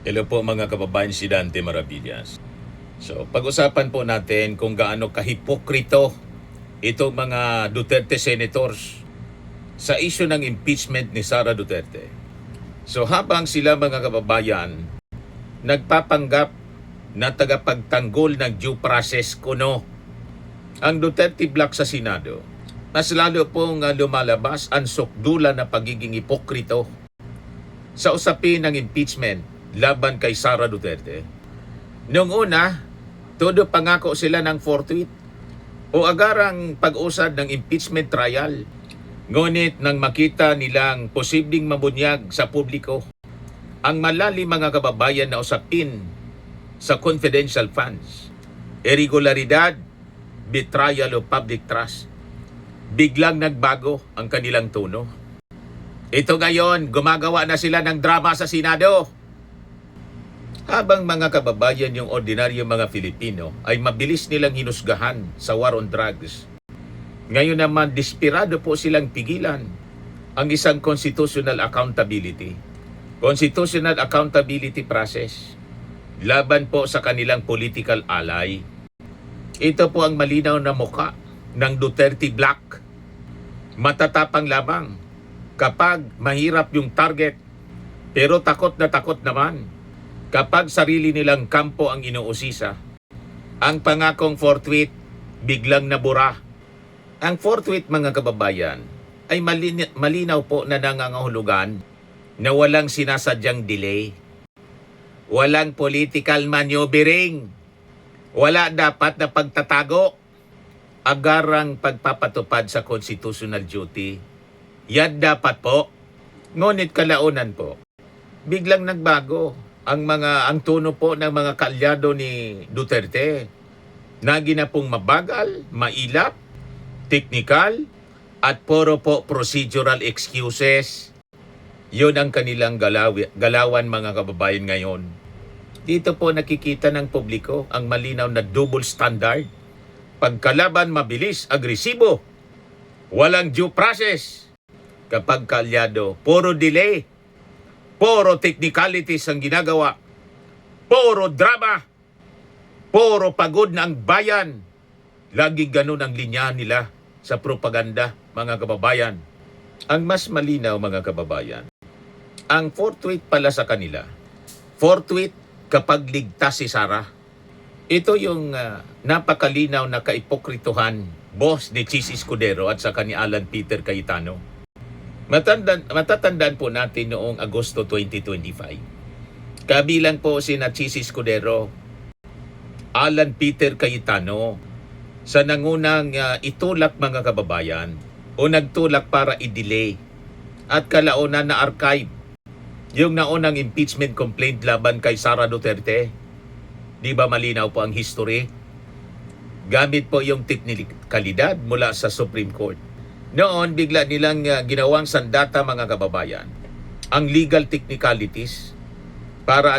Hello po mga kababayan, si Dante Maravillas. So, pag-usapan po natin kung gaano kahipokrito itong mga Duterte senators sa issue ng impeachment ni Sara Duterte. So, habang sila mga kababayan nagpapanggap na tagapagtanggol ng due process kuno ang Duterte Block sa Senado, mas lalo pong lumalabas ang sukdulan na pagiging hipokrito sa usapin ng impeachment laban kay Sara Duterte. Noong una, todo pangako sila ng forthwith o agarang pag-usad ng impeachment trial. Ngunit nang makita nilang posibleng mabunyag sa publiko ang malalim mga kababayan na usapin sa confidential funds, irregularidad, betrayal o public trust, biglang nagbago ang kanilang tono. Ito ngayon, gumagawa na sila ng drama sa Senado. Habang mga kababayan yung ordinaryo mga Filipino ay mabilis nilang hinusgahan sa war on drugs, ngayon naman desperado po silang pigilan ang isang constitutional accountability process laban po sa kanilang political ally. Ito po ang malinaw na muka ng Duterte Block. Matatapang lamang kapag mahirap yung target, pero takot naman kapag sarili nilang kampo ang inuusisa. Ang pangakong forthwith biglang nabura. Ang forthwith mga kababayan ay malinaw po na nangangahulugan na walang sinasadyang delay. Walang political maneuvering. Wala dapat na pagtatago. Agarang pagpapatupad sa constitutional duty. Yan dapat po. Ngunit kalaunan po, biglang nagbago ang tono po ng mga kaalyado ni Duterte na ginapong mabagal, mailap, technical, at puro po procedural excuses. Yun ang kanilang galawan mga kababayan ngayon. Dito po nakikita ng publiko ang malinaw na double standard. Pagkalaban mabilis, agresibo, walang due process. Kapag kaalyado, puro delay, puro technicalities ang ginagawa, puro drama, puro pagod na ang bayan. Laging ganun ang linya nila sa propaganda, mga kababayan. Ang mas malinaw, mga kababayan, ang forthwith pala sa kanila. Forthwith kapag ligtas si Sara. Ito yung napakalinaw na kaipokrituhan, boss ni Chis Escudero at saka ni Alan Peter Cayetano. Matatandaan po natin noong Agosto 2025. Kabilang po sina Chis Escudero, Alan Peter Cayetano sa nangunang itulak mga kababayan o nagtulak para i-delay at kalaunan na archive yung naunang impeachment complaint laban kay Sara Duterte. Di ba malinaw po ang history? Gamit po yung teknikalidad mula sa Supreme Court. Noon, bigla nilang ginawang sandata mga kababayan ang legal technicalities para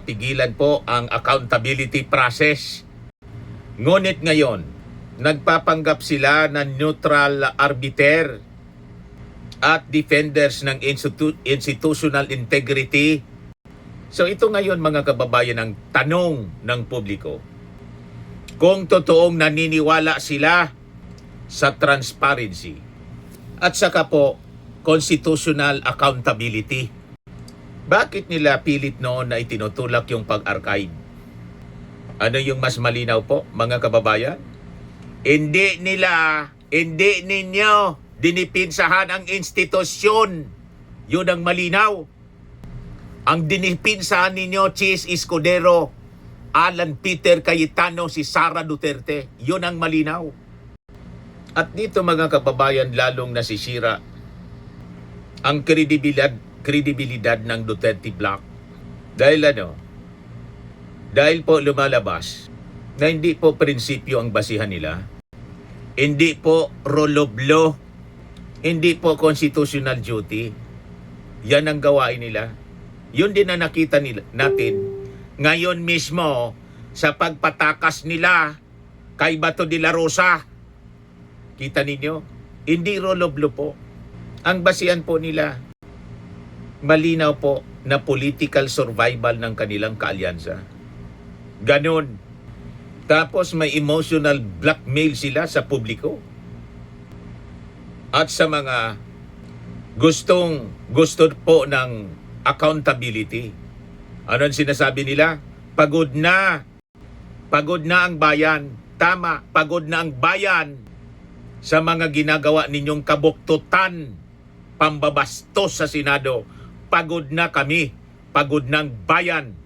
pigilan po ang accountability process. Ngunit ngayon, nagpapanggap sila ng neutral arbiter at defenders ng institutional integrity. So ito ngayon mga kababayan ang tanong ng publiko. Kung totoong naniniwala sila sa transparency at saka po constitutional accountability, bakit nila pilit noon na itinutulak yung pag-archive? Ano yung mas malinaw po mga kababayan? Hindi ninyo dinipinsahan ang institusyon. Yun ang malinaw. Ang dinipinsahan ninyo, Chis Escudero, Alan Peter Cayetano, si Sara Duterte. Yun ang malinaw. At dito mga kababayan lalong nasisira ang kredibilidad ng Duterte Block. Dahil po lumalabas na hindi po prinsipyo ang basihan nila. Hindi po rule of law. Hindi po constitutional duty. Yan ang gawain nila. Yun din na nakita natin ngayon mismo sa pagpatakas nila kay Bato de la Rosa. Kita ninyo? Hindi rule of law po. Ang basihan po nila, malinaw po, na political survival ng kanilang kaalyansa. Ganon. Tapos may emotional blackmail sila sa publiko. At sa mga gusto po ng accountability. Ano ang sinasabi nila? Pagod na. Pagod na ang bayan. Tama, pagod na ang bayan sa mga ginagawa ninyong kabuktutan, pambabastos sa Senado. Pagod na kami. Pagod na ang bayan.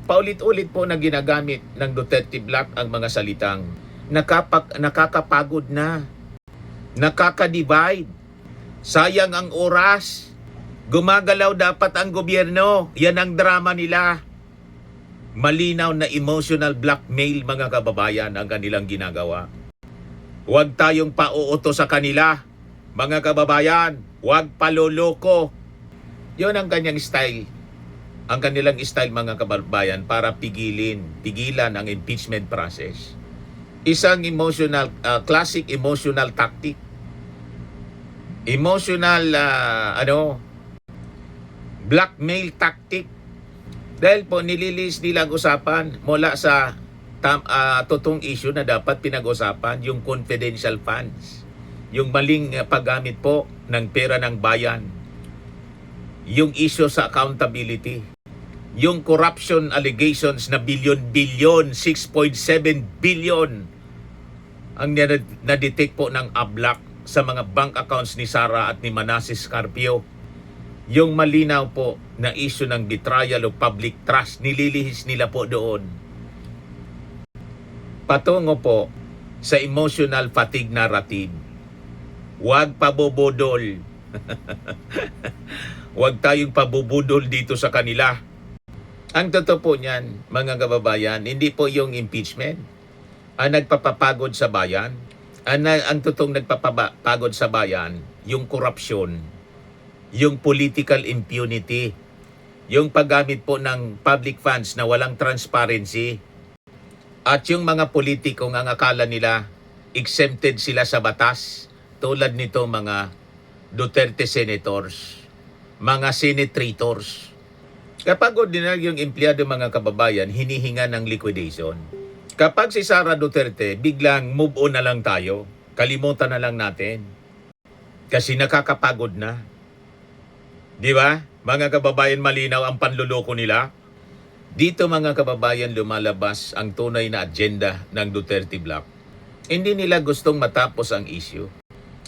Paulit-ulit po na ginagamit ng Duterte Black ang mga salitang nakakapagod na. Nakaka-divide. Sayang ang oras. Gumagalaw dapat ang gobyerno. Yan ang drama nila. Malinaw na emotional blackmail, mga kababayan, ang kanilang ginagawa. Huwag tayong pauuto sa kanila, mga kababayan. Huwag paloloko. Yun ang kanyang style. Ang kanilang style, mga kababayan, para pigilan ang impeachment process. Isang classic emotional tactic. Emotional, blackmail tactic. Dahil po nililis nilang usapan mula sa totoong issue na dapat pinag-usapan, yung confidential funds, yung maling paggamit po ng pera ng bayan, yung issue sa accountability, yung corruption allegations na billion, 6.7 billion ang na-detect po ng ABLAC sa mga bank accounts ni Sara at ni Manasseh Carpio. Yung malinaw po na issue ng betrayal of public trust, nililihis nila po doon. Patungo po sa emotional fatigue narrative. Huwag pabubudol. Huwag tayong pabubudol dito sa kanila. Ang totoo po niyan, mga kababayan, hindi po yung impeachment ang nagpapapagod sa bayan. Ang totoong nagpapapagod sa bayan, yung korupsyon, yung political impunity, yung paggamit po ng public funds na walang transparency, at yung mga politiko ang akala nila exempted sila sa batas, tulad nito mga Duterte senators, mga senators. Kapag ordinary yung empleyado, mga kababayan, hinihinga ng liquidation. Kapag si Sara Duterte, biglang move on na lang tayo, kalimutan na lang natin. Kasi nakakapagod na. Di ba? Mga kababayan, malinaw ang panluloko nila. Dito, mga kababayan, lumalabas ang tunay na agenda ng Duterte Black. Hindi nila gustong matapos ang issue.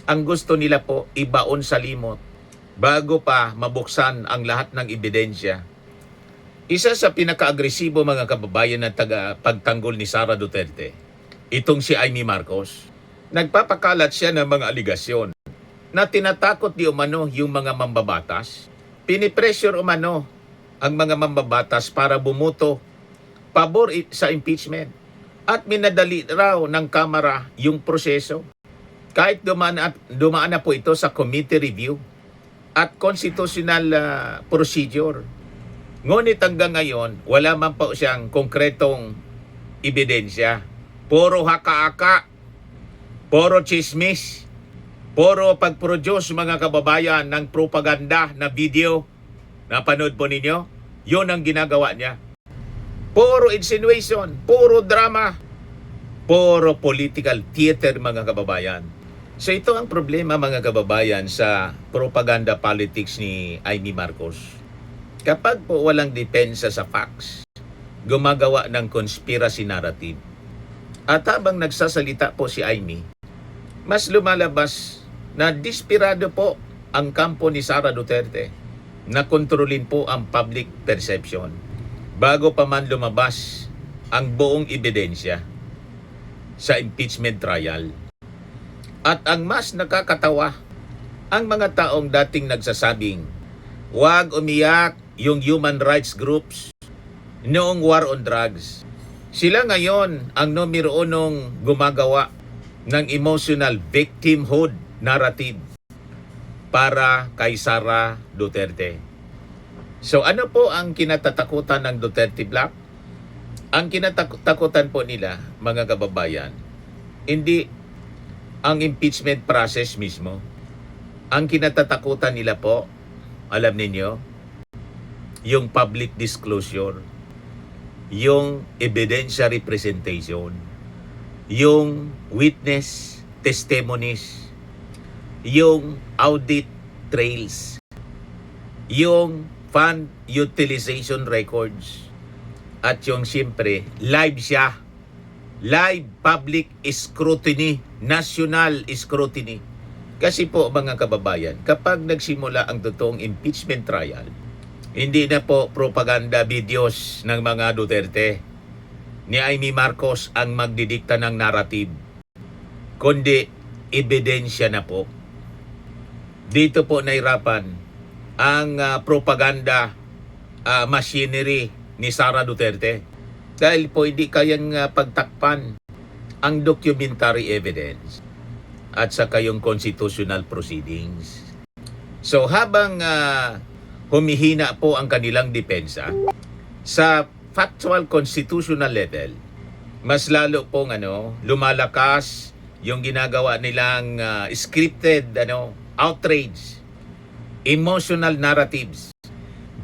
Ang gusto nila po, ibaon sa limot bago pa mabuksan ang lahat ng ebidensya. Isa sa pinaka-agresibo, mga kababayan, na pagtanggol ni Sara Duterte, itong si Amy Marcos. Nagpapakalat siya ng mga aligasyon na tinatakot di umano yung mga mambabatas. Pinipressure umano ang mga mambabatas para bumuto pabor sa impeachment. At minadali raw ng Kamara yung proseso. Kahit dumaan na po ito sa committee review at constitutional procedure. Ngunit hanggang ngayon, wala man po siyang konkretong ebidensya. Puro haka-haka, puro chismis, puro pag-produce, mga kababayan, ng propaganda na video. Napanood po ninyo? Yun ang ginagawa niya. Puro insinuation, puro drama, puro political theater, mga kababayan. So ito ang problema, mga kababayan, sa propaganda politics ni Amy Marcos. Kapag po walang depensa sa facts, gumagawa ng conspiracy narrative. At habang nagsasalita po si Amy, mas lumalabas na desperado po ang kampo ni Sara Duterte na kontrolin po ang public perception bago pa man lumabas ang buong ebidensya sa impeachment trial. At ang mas nakakatawa, ang mga taong dating nagsasabing, huwag umiyak yung human rights groups noong war on drugs. Sila ngayon ang numero unong gumagawa ng emotional victimhood narrative para kay Sara Duterte. So ano po ang kinatatakutan ng Duterte Black? Ang kinatatakutan po nila, mga kababayan, hindi ang impeachment process mismo. Ang kinatatakutan nila po, alam ninyo, yung public disclosure, yung evidentiary presentation, yung witness testimonies, yung audit trails, yung fund utilization records, at yung siyempre, live siya. Live public scrutiny, national scrutiny. Kasi po mga kababayan, kapag nagsimula ang totoong impeachment trial, hindi na po propaganda videos ng mga Duterte ni Amy Marcos ang magdidikta ng narrative, kundi ebidensya na po. Dito po nahirapan ang propaganda machinery ni Sara Duterte dahil po hindi kayang pagtakpan ang documentary evidence at saka yung constitutional proceedings. So habang humihina po ang kanilang depensa sa factual constitutional level, mas lalo pong lumalakas yung ginagawa nilang scripted outrage, emotional narratives,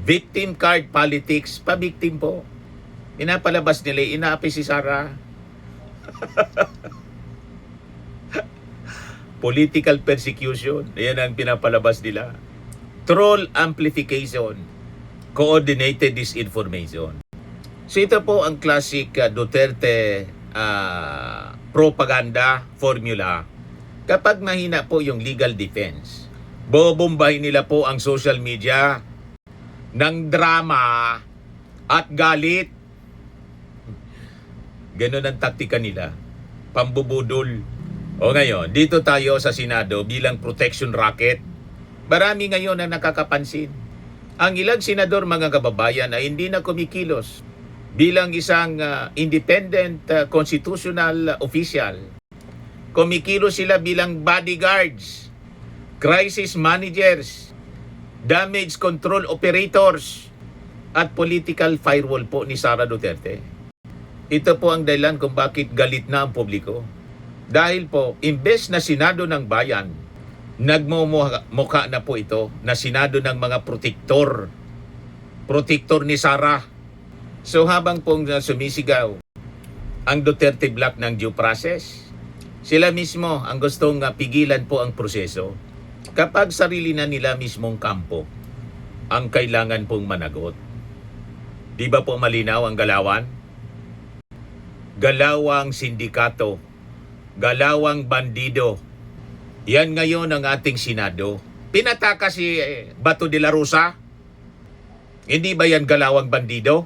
victim card politics, pa-victim po. Pinapalabas nila, inaapi si Sara. Political persecution, yan ang pinapalabas nila. Troll amplification, coordinated disinformation. So ito po ang classic Duterte propaganda formula. Kapag mahina po yung legal defense, bobombahin nila po ang social media ng drama at galit. Ganun ang taktika nila. Pambubudol. O ngayon, dito tayo sa Senado bilang protection racket. Marami ngayon na nakakapansin. Ang ilang senador mga kababayan ay hindi na kumikilos bilang isang independent constitutional official. Kumikilos sila bilang bodyguards, crisis managers, damage control operators, at political firewall po ni Sara Duterte. Ito po ang dahilan kung bakit galit na ang publiko. Dahil po, imbes na Senado ng Bayan, nagmumukha na po ito na Senado ng mga protektor ni Sara. So habang pong sumisigaw ang Duterte Block ng due process, sila mismo ang gustong pigilan po ang proseso kapag sarili na nila mismong kampo ang kailangan pong managot. Di ba po malinaw ang galawan? Galawang sindikato, galawang bandido. Yan ngayon ang ating Senado. Pinataka si Bato de la Rosa. Hindi ba yan galawang bandido?